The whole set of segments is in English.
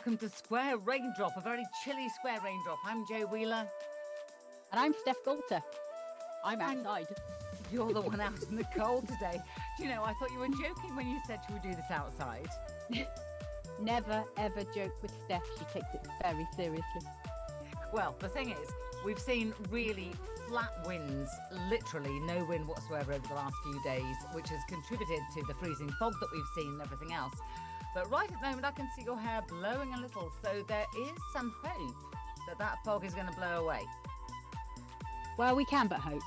welcome to Square Raindrop, a very chilly Square Raindrop. I'm Jo Wheeler. And I'm Steph Goulter. I'm outside. You're the one out in the cold today. Do you know, I thought you were joking when you said you would do this outside. Never, ever joke with Steph. She takes it very seriously. Well, the thing is, we've seen really flat winds, literally no wind whatsoever over the last few days, which has contributed to the freezing fog that we've seen and everything else. But right at the moment, I can see your hair blowing a little, so there is some hope that that fog is going to blow away. Well, we can but hope.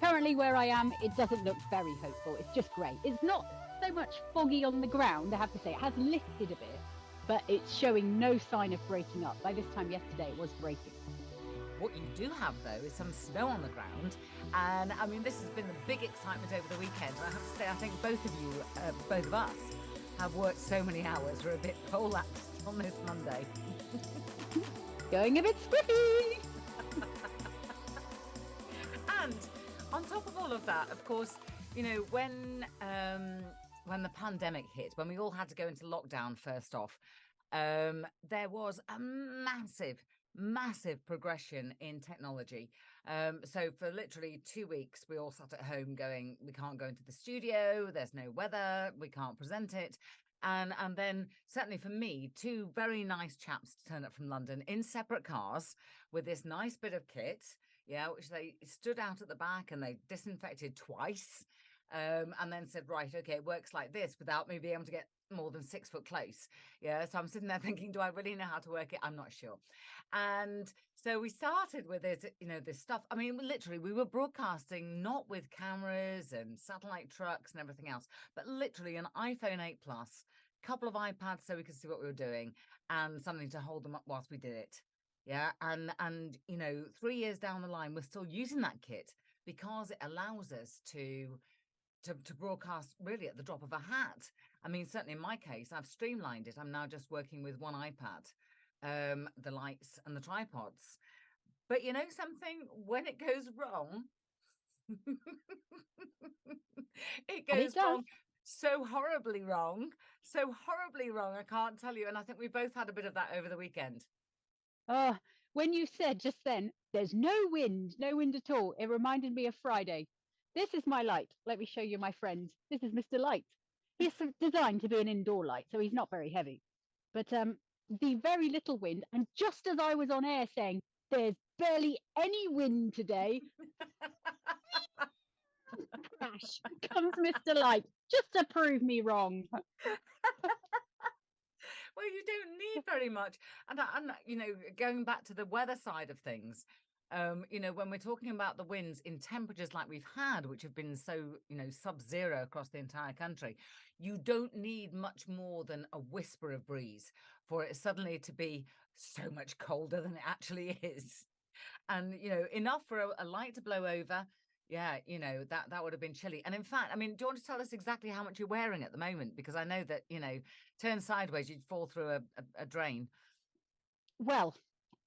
Currently where I am, it doesn't look very hopeful. It's just grey. It's not so much foggy on the ground, I have to say. It has lifted a bit, but it's showing no sign of breaking up. By this time yesterday, it was breaking. What you do have, though, is some snow on the ground. And, I mean, this has been the big excitement over the weekend. And I have to say, I think both of you, both of us, have worked so many hours. We're a bit prolapsed on this Monday. Going a bit squiffy! And on top of all of that, of course, you know, when the pandemic hit, when we all had to go into lockdown first off, there was a massive progression in technology. So for literally 2 weeks, we all sat at home going, we can't go into the studio, there's no weather, we can't present it. And then certainly for me, two very nice chaps turned up from London in separate cars with this nice bit of kit, which they stood out at the back and they disinfected twice. And then said, right, okay, it works like this without me being able to get more than 6 foot close. So I'm sitting there thinking, do I really know how to work it? I'm not sure. And so we started with it, this stuff. I mean, literally, we were broadcasting not with cameras and satellite trucks and everything else, but literally an iPhone 8 Plus, couple of iPads so we could see what we were doing and something to hold them up whilst we did it. And 3 years down the line, we're still using that kit because it allows us to broadcast really at the drop of a hat. I mean, certainly in my case, I've streamlined it. I'm now just working with one iPad, the lights and the tripods. But you know something? When it goes wrong, it goes wrong so horribly wrong. I can't tell you. And I think we both had a bit of that over the weekend. Oh, when you said just then, there's no wind at all, it reminded me of Friday. This is my light. Let me show you my friend. This is Mr. Light. He's designed to be an indoor light, so he's not very heavy. But the very little wind, and just as I was on air saying, there's barely any wind today, crash comes Mr. Light, just to prove me wrong. Well, you don't need very much. And going back to the weather side of things, when we're talking about the winds in temperatures like we've had, which have been so, sub-zero across the entire country, you don't need much more than a whisper of breeze for it suddenly to be so much colder than it actually is. And, enough for a light to blow over. That would have been chilly. And in fact, I mean, do you want to tell us exactly how much you're wearing at the moment? Because I know that, turn sideways, you'd fall through a drain. Well,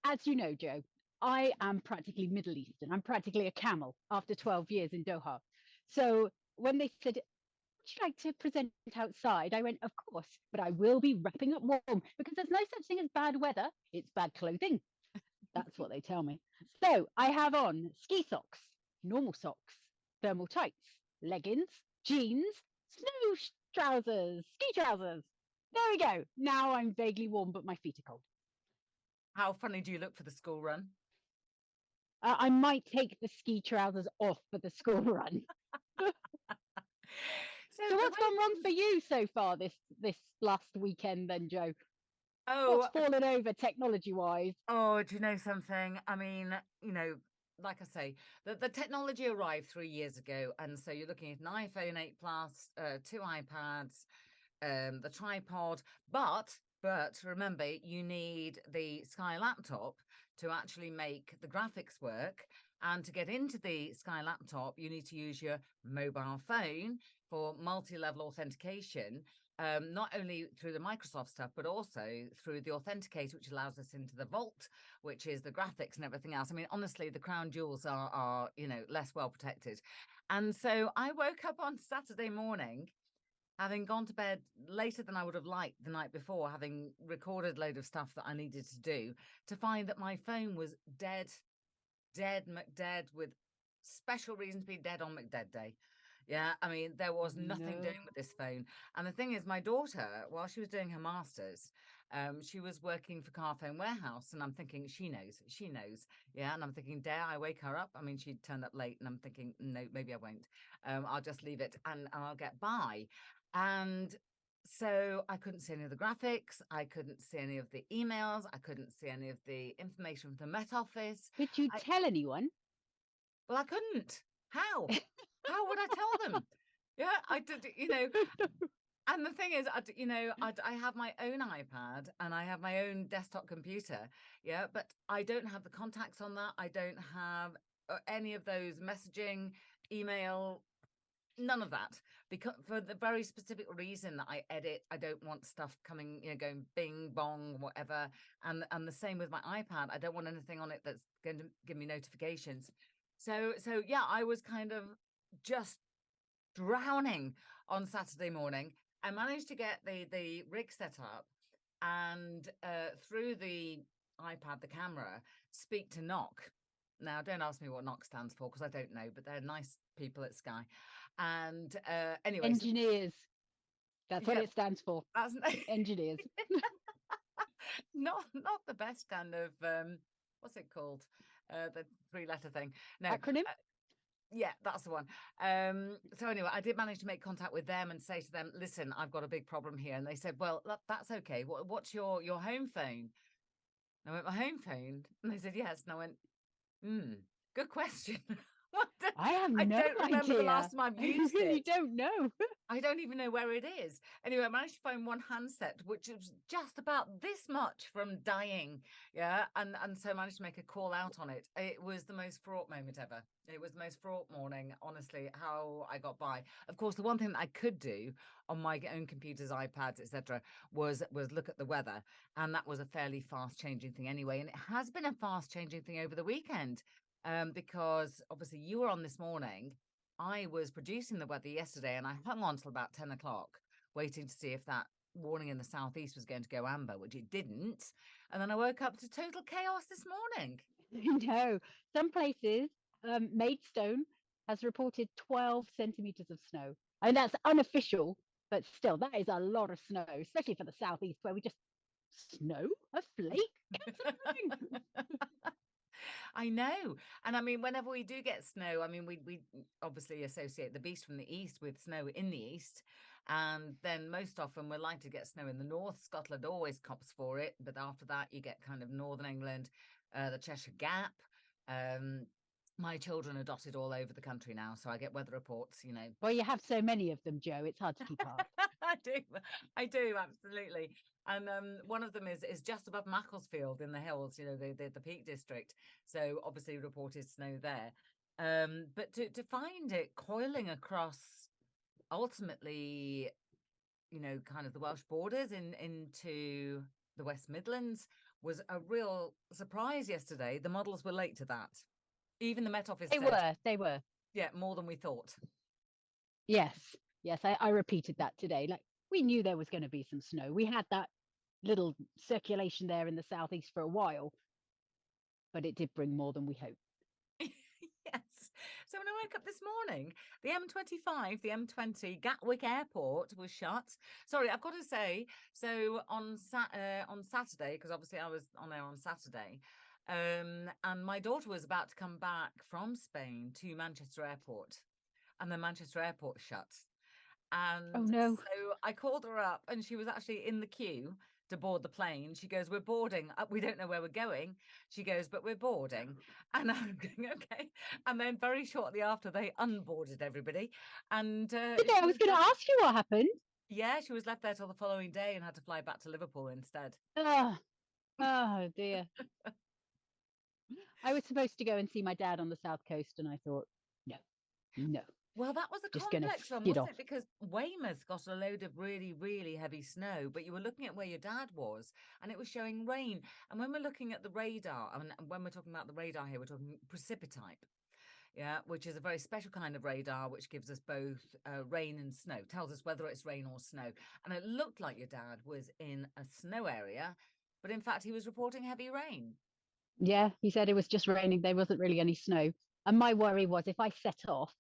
as you know, Jo, I am practically Middle Eastern. I'm practically a camel after 12 years in Doha. So when they said, would you like to present outside? I went, of course, but I will be wrapping up warm because there's no such thing as bad weather. It's bad clothing. That's what they tell me. So I have on ski socks, normal socks, thermal tights, leggings, jeans, snow trousers, ski trousers. There we go. Now I'm vaguely warm, but my feet are cold. How funny do you look for the school run? I might take the ski trousers off for the school run. So what's gone wrong for you so far this last weekend then, Jo? Oh, what's fallen over technology-wise? Oh, do you know something? I mean, like I say, the technology arrived 3 years ago. And so you're looking at an iPhone 8 Plus, 2 iPads, the tripod. But remember, you need the Sky laptop to actually make the graphics work. And to get into the Sky laptop, you need to use your mobile phone for multi-level authentication, not only through the Microsoft stuff, but also through the authenticator, which allows us into the vault, which is the graphics and everything else. I mean, honestly, the crown jewels are less well protected. And so I woke up on Saturday morning having gone to bed later than I would have liked the night before, having recorded a load of stuff that I needed to do, to find that my phone was dead, McDead, with special reason to be dead on McDead Day. Yeah, I mean, there was nothing No. doing with this phone. And the thing is, my daughter, while she was doing her master's, she was working for Carphone Warehouse, and I'm thinking, she knows. Yeah, and I'm thinking, dare I wake her up? I mean, she turned up late, and I'm thinking, no, maybe I won't. I'll just leave it, and I'll get by. And so I couldn't see any of the graphics. I couldn't see any of the emails. I couldn't see any of the information from the Met Office. Did you tell anyone? Well, I couldn't. How? How would I tell them? Yeah, I did, and the thing is, I have my own iPad and I have my own desktop computer. Yeah, but I don't have the contacts on that. I don't have any of those messaging, email, none of that, because for the very specific reason that I edit, I don't want stuff coming, going bing bong, whatever. And the same with my iPad. I don't want anything on it that's going to give me notifications. So yeah, I was kind of just drowning on Saturday morning. I managed to get the rig set up, and through the iPad, the camera, speak to Knock. Now, don't ask me what Knock stands for, because I don't know, but they're nice people at Sky. And anyway, Engineers. That's what yeah, it stands for. that's Engineers. not the best kind of what's it called? The 3-letter thing. No, Acronym? yeah, that's the one. So anyway, I did manage to make contact with them and say to them, listen, I've got a big problem here. And they said, well, that's okay. What's your home phone? And I went, my home phone? And they said, yes. And I went, good question. I have I no don't remember idea. the last time I've used You it. don't know. I don't even know where it is. Anyway, I managed to find one handset, which was just about this much from dying. Yeah. And so I managed to make a call out on it. It was the most fraught moment ever. It was the most fraught morning, honestly, how I got by. Of course, the one thing that I could do on my own computers, iPads, etc., was look at the weather. And that was a fairly fast changing thing anyway. And it has been a fast changing thing over the weekend. Because obviously you were on this morning. I was producing the weather yesterday, and I hung on till about 10 o'clock, waiting to see if that warning in the southeast was going to go amber, which it didn't. And then I woke up to total chaos this morning. No. Some places, Maidstone has reported 12 centimeters of snow. I mean, that's unofficial, but still, that is a lot of snow, especially for the southeast where we just snow, a flake. I know. And I mean, whenever we do get snow, I mean, we obviously associate the beast from the east with snow in the east. And then most often we're likely to get snow in the north. Scotland always cops for it. But after that, you get kind of Northern England, the Cheshire Gap. My children are dotted all over the country now, so I get weather reports, Well, you have so many of them, Jo. It's hard to keep up. I do, absolutely. And one of them is just above Macclesfield in the hills, the Peak District. So obviously reported snow there. But to find it coiling across ultimately, kind of the Welsh borders into the West Midlands was a real surprise yesterday. The models were late to that. Even the Met Office said, They were. yeah, more than we thought. Yes. I repeated that today. Like, we knew there was going to be some snow. We had that little circulation there in the southeast for a while, but it did bring more than we hoped. Yes. So when I woke up this morning, the M25, the M20 Gatwick Airport was shut. Sorry, I've got to say, so on Saturday, because obviously I was on there on Saturday, and my daughter was about to come back from Spain to Manchester Airport, and the Manchester Airport shut. And Oh no. so I called her up, and she was actually in the queue to board the plane. She goes, we're boarding. We don't know where we're going. She goes, but we're boarding. And I'm going, okay. And then very shortly after, they unboarded everybody. And I was going to ask you what happened. yeah, she was left there till the following day and had to fly back to Liverpool instead. Oh dear. I was supposed to go and see my dad on the south coast, and I thought, no. Well, that was a Just complex one, skid wasn't off. it? Because Weymouth got a load of really, really heavy snow, but you were looking at where your dad was, and it was showing rain. And when we're looking at the radar, I mean, when we're talking about the radar here, we're talking precipitite. yeah, which is a very special kind of radar, which gives us both rain and snow, tells us whether it's rain or snow. And it looked like your dad was in a snow area, but in fact, he was reporting heavy rain. Yeah, he said it was just raining. There wasn't really any snow. And my worry was if I set off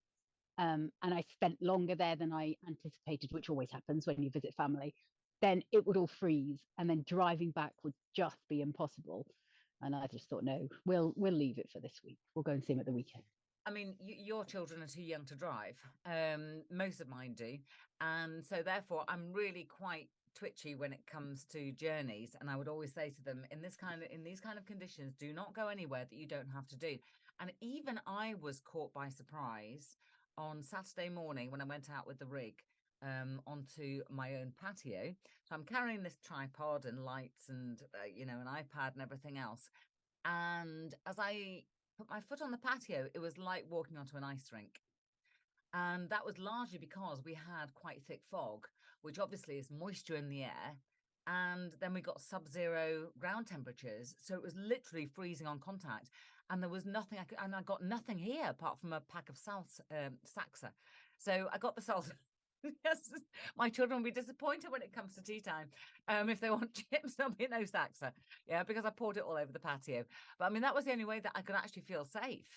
and I spent longer there than I anticipated, which always happens when you visit family, then it would all freeze, and then driving back would just be impossible. And I just thought, no, we'll leave it for this week. We'll go and see him at the weekend. I mean, your children are too young to drive. Most of mine do. And so therefore I'm really quite twitchy when it comes to journeys. And I would always say to them, in these kind of conditions, do not go anywhere that you don't have to do. And even I was caught by surprise on Saturday morning when I went out with the rig onto my own patio. So I'm carrying this tripod and lights and an iPad and everything else. And as I put my foot on the patio, it was like walking onto an ice rink. And that was largely because we had quite thick fog, which obviously is moisture in the air. And then we got sub-zero ground temperatures. So it was literally freezing on contact. And there was nothing I got nothing here apart from a pack of Saxa. So I got the salsa. Yes, my children will be disappointed when it comes to tea time. If they want chips, there'll be no Saxa. Yeah, because I poured it all over the patio. But I mean, that was the only way that I could actually feel safe.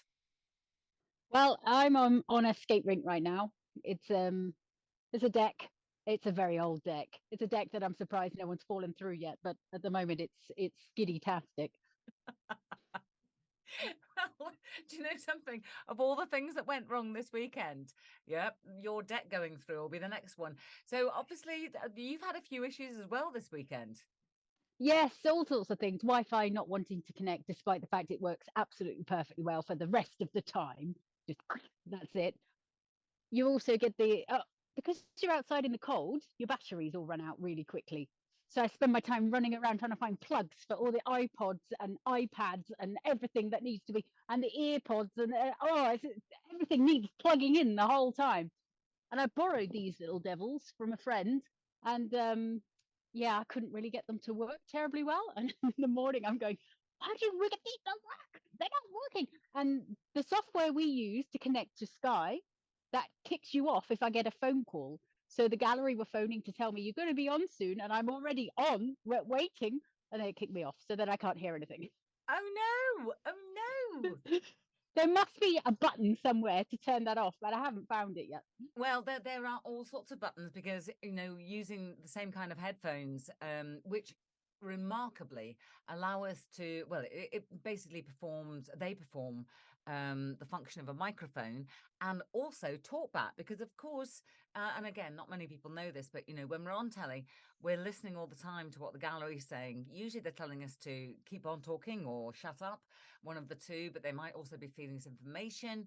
Well, I'm on a skate rink right now. It's a deck. It's a very old deck. It's a deck that I'm surprised no one's fallen through yet. But at the moment, it's skiddy-tastic. Well, do you know something? Of all the things that went wrong this weekend, yeah, your deck going through will be the next one. So obviously, you've had a few issues as well this weekend. Yes, all sorts of things. Wi-Fi not wanting to connect, despite the fact it works absolutely perfectly well for the rest of the time. Just that's it. You also get because you're outside in the cold, your batteries all run out really quickly. So I spend my time running around trying to find plugs for all the iPods and iPads and everything that needs to be, and the earpods and everything needs plugging in the whole time. And I borrowed these little devils from a friend, and yeah, I couldn't really get them to work terribly well. And in the morning, I'm going, "How do you get these to work? They're not working." And the software we use to connect to Sky, that kicks you off if I get a phone call. So the gallery were phoning to tell me you're going to be on soon, and I'm already on, waiting, and they kick me off so that I can't hear anything. Oh no! Oh no! There must be a button somewhere to turn that off, but I haven't found it yet. Well, there are all sorts of buttons because, using the same kind of headphones, which remarkably allow us to, well, it basically they perform the function of a microphone and also talk back because, of course, and again, not many people know this, but, when we're on telly, we're listening all the time to what the gallery's saying. Usually they're telling us to keep on talking or shut up, one of the two, but they might also be feeding us information,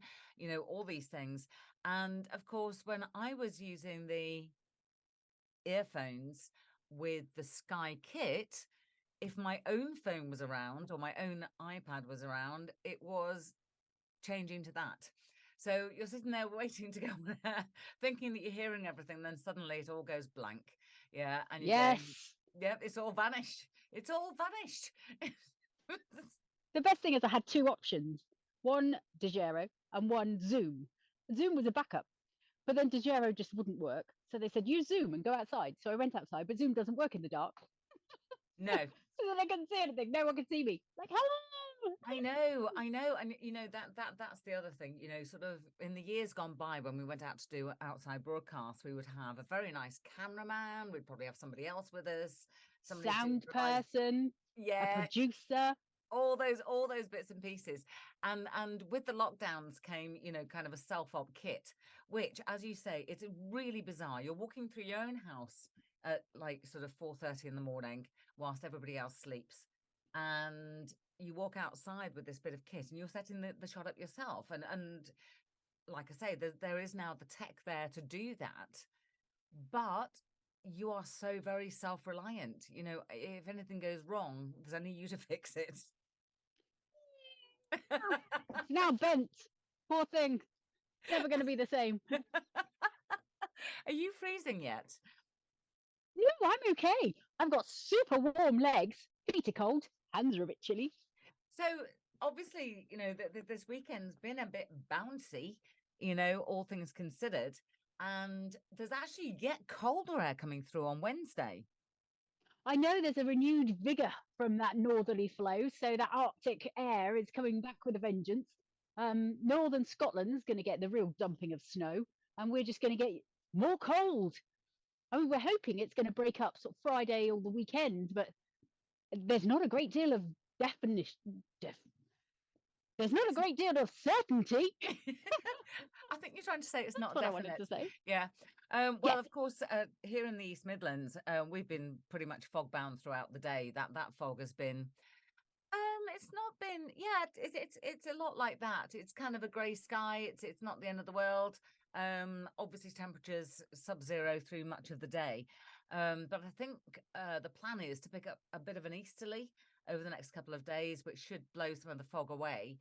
all these things. And of course, when I was using the earphones with the Sky Kit, if my own phone was around or my own iPad was around, it was changing to that. So you're sitting there waiting to go thinking that you're hearing everything, then suddenly it all goes blank. Yeah. And you're Yes. going, yep, it's all vanished. It's all vanished. The best thing is I had two options, one Dejero and one Zoom. Zoom was a backup, but then Dejero just wouldn't work. So they said, use Zoom and go outside. So I went outside, but Zoom doesn't work in the dark. No. So then I couldn't see anything. No one could see me. Like, hello. I know. And that's the other thing, sort of in the years gone by when we went out to do outside broadcasts, we would have a very nice cameraman. We'd probably have somebody else with us, somebody Sound to provide, person, a yeah, producer. all those bits and pieces. And with the lockdowns came, kind of a self-op kit, which, as you say, it's really bizarre. You're walking through your own house at like sort of 4:30 in the morning whilst everybody else sleeps. And you walk outside with this bit of kit and you're setting the shot up yourself. And like I say, there is now the tech there to do that. But you are so very self-reliant. If anything goes wrong, there's only you to fix it. It's now bent. Poor thing. Never going to be the same. Are you freezing yet? No, I'm okay. I've got super warm legs. Feet are cold. Hands are a bit chilly. So obviously, this weekend's been a bit bouncy, all things considered. And there's actually yet colder air coming through on Wednesday. I know there's a renewed vigour from that northerly flow, so that Arctic air is coming back with a vengeance. Northern Scotland's going to get the real dumping of snow, and we're just going to get more cold. I mean, we're hoping it's going to break up sort of Friday or the weekend, but there's not a great deal of definition. There's not a great deal of certainty. I think you're trying to say it's not That's what definite. I wanted to say. Yeah. Well, Yes. of course, here in the East Midlands, we've been pretty much fog bound throughout the day. That fog has been. It's not been. Yeah, it's a lot like that. It's kind of a grey sky. It's not the end of the world. Obviously, temperatures sub-zero through much of the day. But I think the plan is to pick up a bit of an easterly over the next couple of days, which should blow some of the fog away.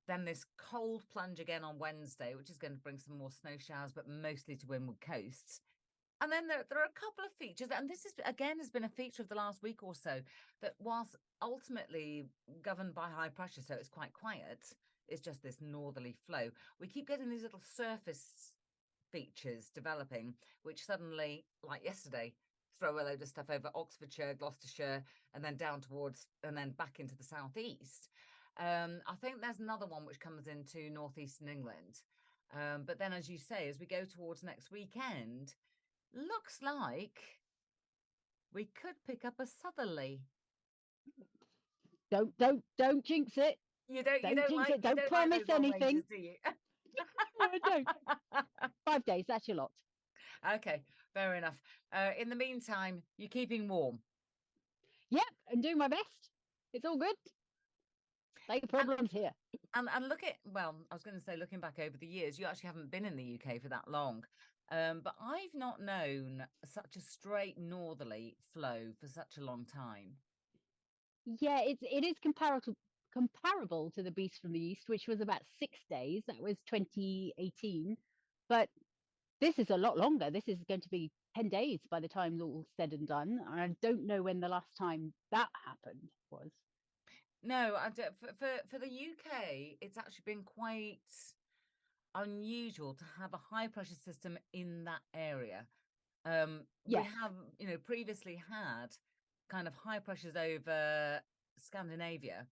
Then this cold plunge again on Wednesday, which is going to bring some more snow showers, but mostly to windward coasts. And then there are a couple of features, and this is again has been a feature of the last week or so, that whilst ultimately governed by high pressure, so it's quite quiet, it's just this northerly flow. We keep getting these little surface features developing, which suddenly, like yesterday, throw a load of stuff over Oxfordshire, Gloucestershire, and then down towards, and then back into the southeast. I think there's another one which comes into northeastern England. But then, as you say, as we go towards next weekend, looks like we could pick up a southerly. Don't jinx it. You don't jinx like it. Don't promise like those long anything. ranges, do you? No, I don't. 5 days, that's your lot. Okay, fair enough. In the meantime, you're keeping warm. Yep, and doing my best. It's all good. No problems here. And look at, well, I was going to say, looking back over the years, you actually haven't been in the UK for that long. But I've not known such a straight northerly flow for such a long time. Yeah, it is comparable to the Beast from the East, which was about 6 days. That was 2018. But this is a lot longer. This is going to be 10 days by the time it's all said and done. And I don't know when the last time that happened was. No, for the UK, it's actually been quite unusual to have a high pressure system in that area. We Yes. have, previously had kind of high pressures over Scandinavia,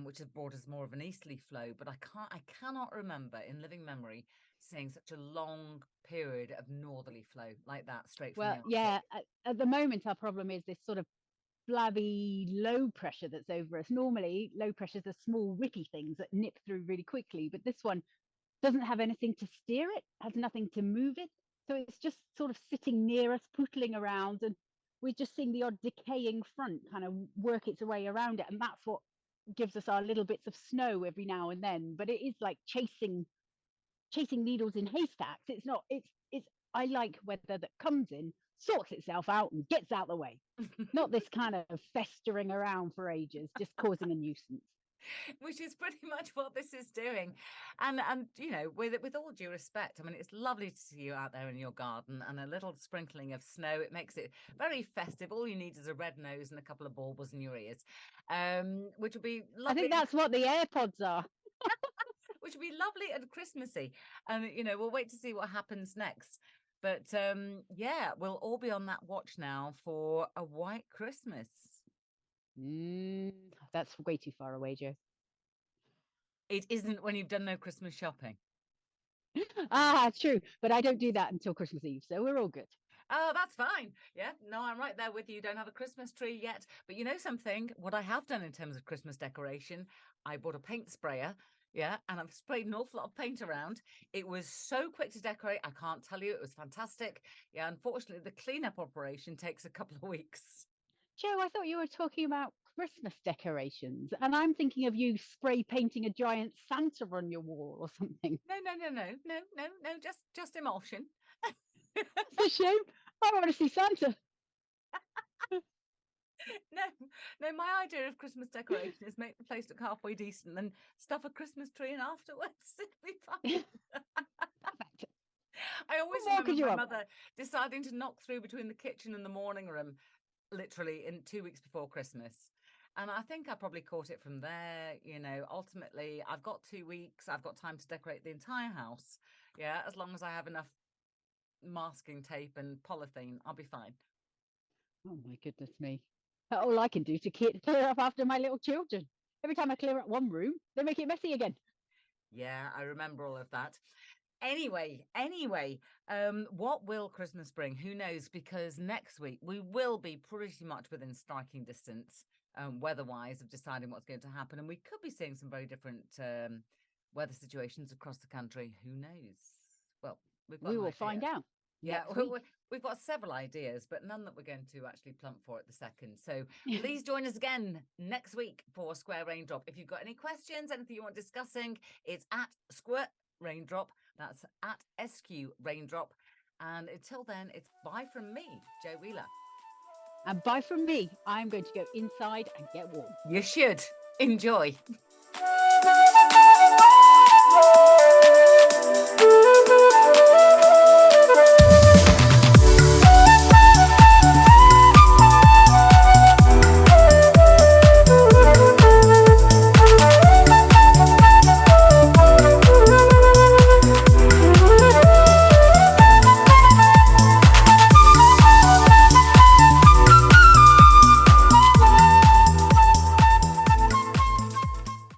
which has brought us more of an easterly flow. But I cannot remember in living memory seeing such a long period of northerly flow like that straight from the Arctic. Yeah, at the moment, our problem is this sort of flabby low pressure that's over us. Normally, low pressures are small, whippy things that nip through really quickly, but this one doesn't have anything to steer it, has nothing to move it. So it's just sort of sitting near us, pootling around, and we're just seeing the odd decaying front kind of work its way around it. And that's what gives us our little bits of snow every now and then. But it is like chasing needles in haystacks. It's I like weather that comes in, sorts itself out, and gets out the way. Not this kind of festering around for ages, just causing a nuisance. Which is pretty much what this is doing. And with all due respect, I mean, it's lovely to see you out there in your garden and a little sprinkling of snow. It makes it very festive. All you need is a red nose and a couple of baubles in your ears, which would be lovely. I think that's what the AirPods are. Which would be lovely and Christmassy. And we'll wait to see what happens next. But yeah, we'll all be on that watch now for a white Christmas. That's way too far away, Jo. It isn't when you've done no Christmas shopping. True. But I don't do that until Christmas Eve, so we're all good. Oh, that's fine. Yeah, no, I'm right there with you. Don't have a Christmas tree yet. But you know something? What I have done in terms of Christmas decoration, I bought a paint sprayer. Yeah, and I've sprayed an awful lot of paint around. It was so quick to decorate. I can't tell you. It was fantastic. Yeah, unfortunately, the cleanup operation takes a couple of weeks. Jo, I thought you were talking about Christmas decorations, and I'm thinking of you spray painting a giant Santa on your wall or something. No, just emulsion. That's a shame. I want to see Santa. No, my idea of Christmas decoration is make the place look halfway decent, then stuff a Christmas tree in afterwards. It'll be fine. I always remember my mother deciding to knock through between the kitchen and the morning room, literally in 2 weeks before Christmas. And I think I probably caught it from there. Ultimately, I've got 2 weeks. I've got time to decorate the entire house. Yeah, as long as I have enough masking tape and polythene, I'll be fine. Oh my goodness me. All I can do to clear up after my little children. Every time I clear up one room, they make it messy again. Yeah, I remember all of that. Anyway, what will Christmas bring? Who knows? Because next week we will be pretty much within striking distance, weather-wise, of deciding what's going to happen, and we could be seeing some very different weather situations across the country. Who knows? Well, we've got We an will idea. find out Yeah, next week. we've got several ideas, but none that we're going to actually plump for at the second. So please join us again next week for Square Raindrop. If you've got any questions, anything you want discussing, it's at Square Raindrop. That's at SQ Raindrop. And until then, it's bye from me, Jo Wheeler. And bye from me. I'm going to go inside and get warm. You should enjoy.